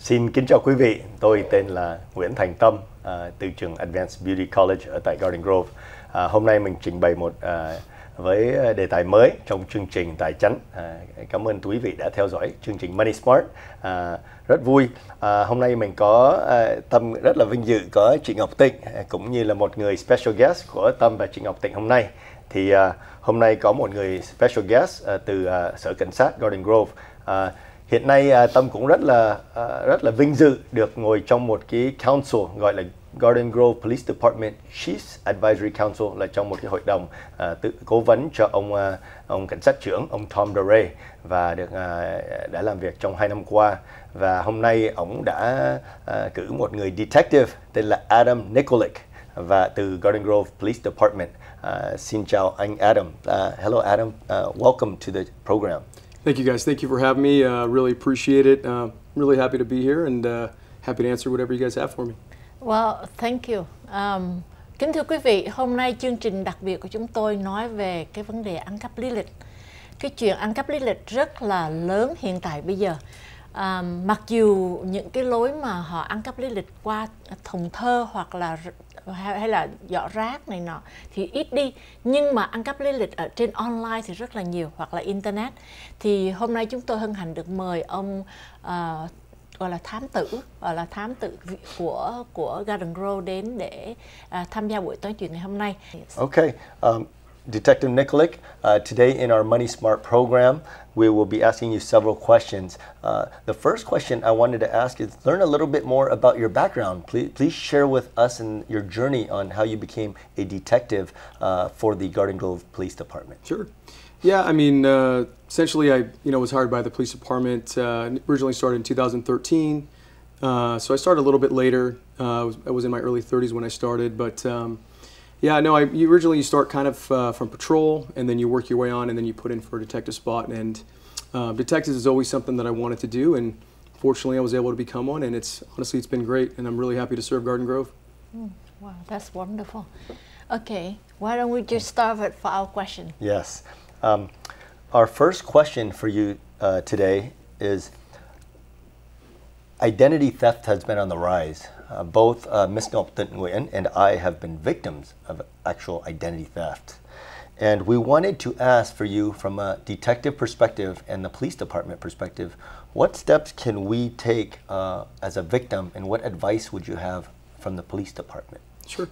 Xin kính chào quý vị, tôi tên là Nguyễn Thành Tâm từ trường Advanced Beauty College ở tại Garden Grove. Hôm nay mình trình bày với đề tài mới trong chương trình Tài Chánh. Cảm ơn quý vị đã theo dõi chương trình Money Smart. Rất vui. Hôm nay mình có Tâm rất là vinh dự có chị Ngọc Tịnh cũng như là một người special guest của Tâm và chị Ngọc Tịnh hôm nay. Thì hôm nay có một người special guest từ Sở Cảnh sát Garden Grove. Hiện nay Tâm cũng rất là vinh dự được ngồi trong một cái council gọi là Garden Grove Police Department Chiefs Advisory Council, là trong một cái hội đồng tự cố vấn cho ông cảnh sát trưởng, ông Tom DeRay, và đã làm việc trong 2 năm qua. Và hôm nay ông đã cử một người detective tên là Adam Nikolic và từ Garden Grove Police Department. Xin chào anh Adam. Hello Adam, welcome to the program. Thank you guys. Thank you for having me. Really appreciate it. Really happy to be here and happy to answer whatever you guys have for me. Well, thank you. Kính thưa quý vị, hôm nay chương trình đặc biệt của chúng tôi nói về cái vấn đề ăn cắp lý lịch. Cái chuyện ăn cắp lý lịch rất là lớn hiện tại bây giờ. Mặc dù những cái lối mà họ ăn cắp lý lịch qua thùng thơ hoặc là hay là giỏ rác này nọ thì ít đi, nhưng mà ăn cắp lý lịch ở trên online thì rất là nhiều, hoặc là internet. Thì hôm nay chúng tôi hân hạnh được mời ông gọi là thám tử của Garden Grove đến để tham gia buổi nói chuyện ngày hôm nay. Okay. Detective Nikolic, today in our Money Smart program, we will be asking you several questions. The first question I wanted to ask is learn a little bit more about your background. Please share with us and your journey on how you became a detective for the Garden Grove Police Department. Sure. Yeah, I mean, essentially, I was hired by the police department. Originally started in 2013, so I started a little bit later. I was in my early 30s when I started, but yeah, no, you start kind of from patrol, and then you work your way on, and then you put in for a detective spot. And detectives is always something that I wanted to do, and fortunately, I was able to become one. And honestly, it's been great, and I'm really happy to serve Garden Grove. Wow, that's wonderful. Okay, why don't we just start with our question? Yes. Our first question for you today is, identity theft has been on the rise. Both Ms. Ngọc Tịnh Nguyen and I have been victims of actual identity theft. And we wanted to ask for you, from a detective perspective and the police department perspective, what steps can we take as a victim, and what advice would you have from the police department? Sure.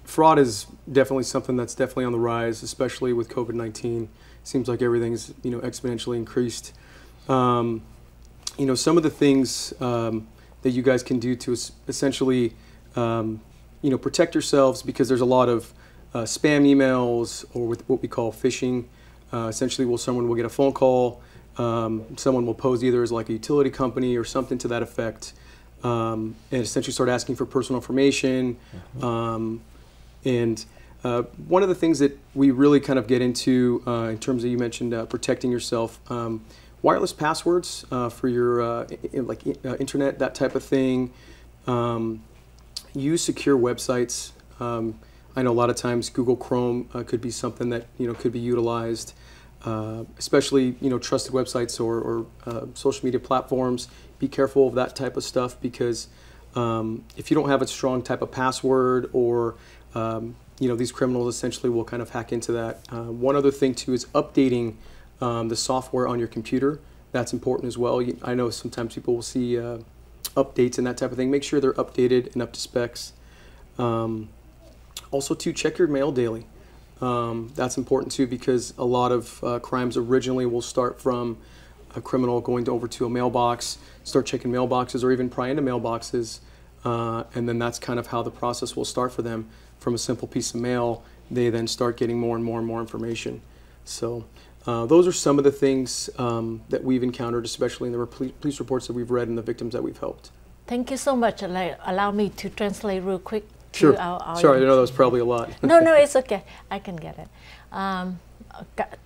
Fraud is definitely something that's definitely on the rise, especially with COVID-19. Seems like everything's, exponentially increased. Some of the things that you guys can do to essentially, protect yourselves, because there's a lot of spam emails, or with what we call phishing. Essentially, someone will get a phone call, someone will pose either as like a utility company or something to that effect, and essentially start asking for personal information. And one of the things that we really kind of get into in terms of, you mentioned protecting yourself, wireless passwords for your internet, that type of thing. Use secure websites. I know a lot of times Google Chrome could be something that could be utilized, especially trusted websites or social media platforms. Be careful of that type of stuff, because if you don't have a strong type of password, or these criminals essentially will kind of hack into that. One other thing too is updating the software on your computer. That's important as well. I know sometimes people will see updates and that type of thing. Make sure they're updated and up to specs. Also, to check your mail daily. That's important too, because a lot of crimes originally will start from a criminal going over to a mailbox, start checking mailboxes, or even pry into mailboxes, and then that's kind of how the process will start for them. From a simple piece of mail, they then start getting more and more and more information. So those are some of the things that we've encountered, especially in the police reports that we've read and the victims that we've helped. Thank you so much. Allow me to translate real quick. Sure. Sorry, I know that was probably a lot. No, it's okay. I can get it.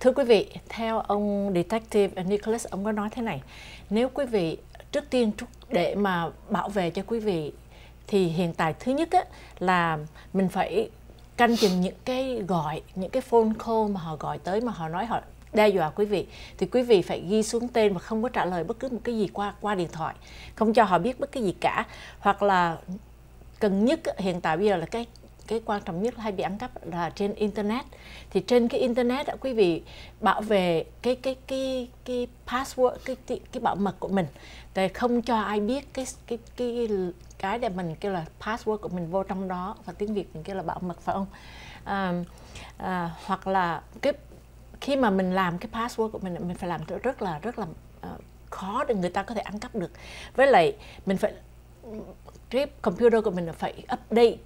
Thưa quý vị, theo ông Detective Nicholas, ông có nói thế này: nếu quý vị, trước tiên để mà bảo vệ cho quý vị, thì hiện tại thứ nhất á, là mình phải canh chừng những cái phone call mà họ gọi tới, mà họ nói họ đe dọa quý vị thì quý vị phải ghi xuống tên và không có trả lời bất cứ một cái gì qua điện thoại, không cho họ biết bất cứ gì cả. Hoặc là cần nhất hiện tại bây giờ là cái quan trọng nhất hay bị ăn cắp là trên internet. Thì trên cái internet quý vị bảo vệ cái password, cái bảo mật của mình, để không cho ai biết cái để mình kêu là password của mình vô trong đó, và tiếng Việt mình kêu là bảo mật, phải không? Hoặc là khi mà mình làm cái password của mình phải làm rất là khó để người ta có thể ăn cắp được. Với lại mình phải cái computer của mình phải update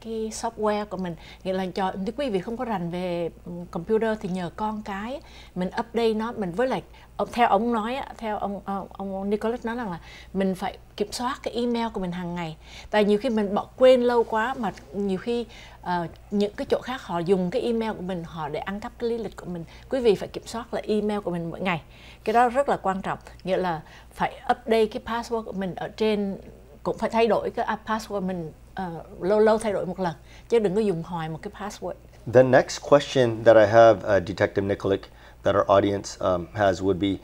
cái software của mình, nghĩa là nếu quý vị không có rành về computer thì nhờ con cái mình update nó. Mình với lại theo ông nói, theo ông Nicholas nói rằng là mình phải kiểm soát cái email của mình hàng ngày. Tại nhiều khi mình bỏ quên lâu quá, mà nhiều khi những cái chỗ khác họ dùng cái email của mình họ để ăn cắp cái lý lịch của mình. Quý vị phải kiểm soát là email của mình mỗi ngày. Cái đó rất là quan trọng, nghĩa là phải update cái password của mình ở trên, cũng phải thay đổi cái password mình lâu thay đổi một lần, chứ đừng có dùng hoài một cái password. The next question that I have, Detective Nicholas, that our audience has would be,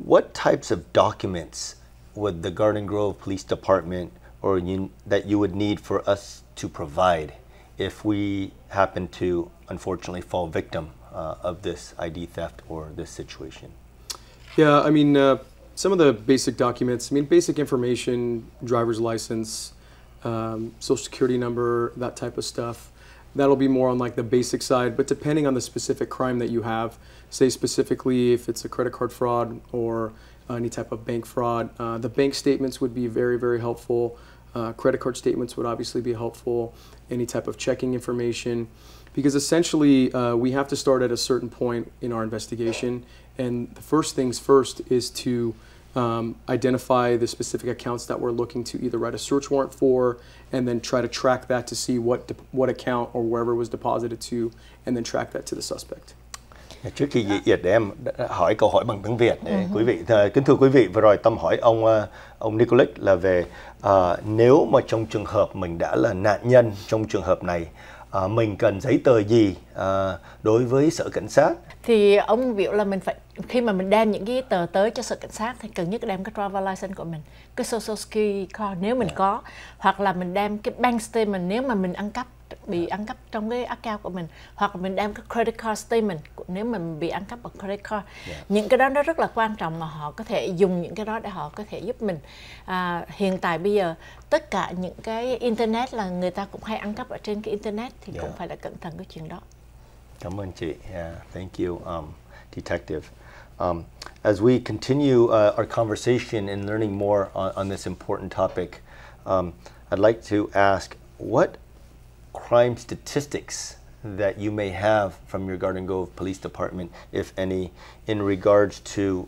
what types of documents would the Garden Grove Police Department that you would need for us to provide if we happen to unfortunately fall victim of this ID theft or this situation? Yeah, I mean, some of the basic documents, I mean, basic information, driver's license, social security number, that type of stuff. That'll be more on like the basic side, but depending on the specific crime that you have, say specifically if it's a credit card fraud or any type of bank fraud, the bank statements would be very, very helpful. Credit card statements would obviously be helpful. Any type of checking information, because essentially we have to start at a certain point in our investigation, and the first things first is to identify the specific accounts that we're looking to either write a search warrant for, and then try to track that to see what account or wherever it was deposited to, and then track that to the suspect. Trước khi Việt để em hỏi câu hỏi bằng tiếng Việt để quý vị, kính thưa quý vị, vừa rồi Tâm hỏi ông Nicholas là về nếu mà trong trường hợp mình đã là nạn nhân trong trường hợp này, mình cần giấy tờ gì đối với sở cảnh sát? Thì ông biểu là mình phải, khi mà mình đem những cái tờ tới cho sở cảnh sát thì cần nhất đem cái driver license của mình, cái social security card nếu mình có, hoặc là mình đem cái bank statement nếu mà mình bị ăn cắp trong cái account của mình, hoặc là mình đem cái credit card statement nếu mà mình bị ăn cắp bằng credit card. Những cái đó nó rất là quan trọng, mà họ có thể dùng những cái đó để họ có thể giúp mình. Hiện tại bây giờ tất cả những cái internet là người ta cũng hay ăn cắp ở trên cái internet, thì cũng phải là cẩn thận cái chuyện đó. Cảm ơn chị. Thank you, Detective. As we continue our conversation and learning more on this important topic, I'd like to ask, what crime statistics that you may have from your Garden Grove Police Department, if any, in regards to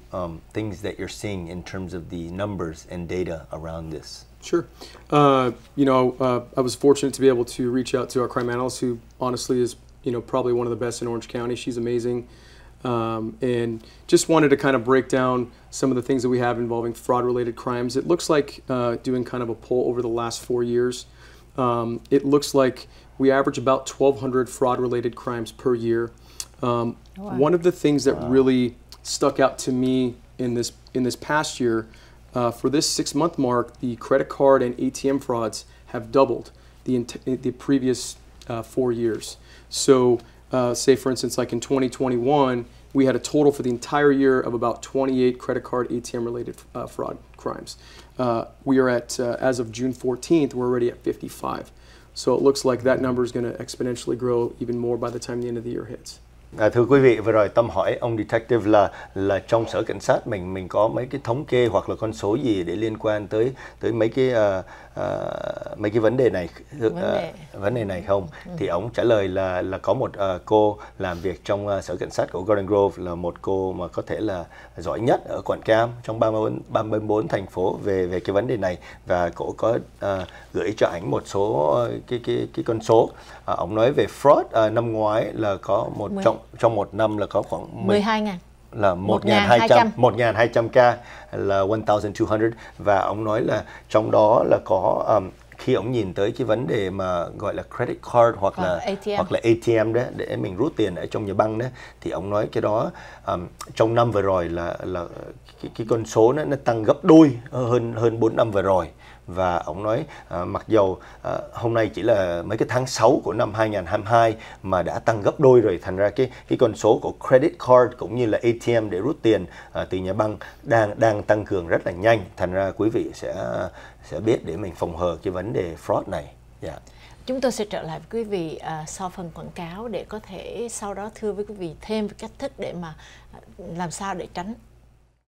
things that you're seeing in terms of the numbers and data around this? Sure. I was fortunate to be able to reach out to our crime analyst, who honestly is, probably one of the best in Orange County. She's amazing. And just wanted to kind of break down some of the things that we have involving fraud-related crimes. It looks like, doing kind of a poll over the last 4 years, it looks like we average about 1,200 fraud-related crimes per year. One of the things that really stuck out to me in this past year, for this 6-month mark, the credit card and ATM frauds have doubled the previous 4 years. So, say for instance, like in 2021, we had a total for the entire year of about 28 credit card ATM-related fraud crimes. We are at, as of June 14th, we're already at 55. So it looks like that number is going to exponentially grow even more by the time the end of the year hits. Thưa quý vị, vừa rồi Tâm hỏi ông Detective là trong sở cảnh sát mình có mấy cái thống kê hoặc là con số gì để liên quan tới mấy cái vấn đề này không? Thì ông trả lời là có một cô làm việc trong sở cảnh sát của Garden Grove, là một cô mà có thể là giỏi nhất ở quận Cam trong 34 thành phố về cái vấn đề này, và cô có gửi cho ảnh một số cái con số. Ông nói về fraud năm ngoái là có trong một năm là có khoảng 12.000 là 1.200 ca, là 1,200, và ông nói là trong đó là có khi ông nhìn tới cái vấn đề mà gọi là credit card hoặc là ATM đó để mình rút tiền ở trong nhà băng đó, thì ông nói cái đó trong năm vừa rồi là cái con số nó tăng gấp đôi hơn 4 năm vừa rồi. Và ông nói mặc dầu hôm nay chỉ là mấy cái tháng 6 của năm 2022 mà đã tăng gấp đôi rồi, thành ra cái con số của credit card cũng như là ATM để rút tiền từ nhà băng đang tăng cường rất là nhanh. Thành ra quý vị sẽ biết để mình phòng hờ cái vấn đề fraud này. Yeah. Chúng tôi sẽ trở lại với quý vị sau phần quảng cáo để có thể sau đó thưa với quý vị thêm cách thức để mà làm sao để tránh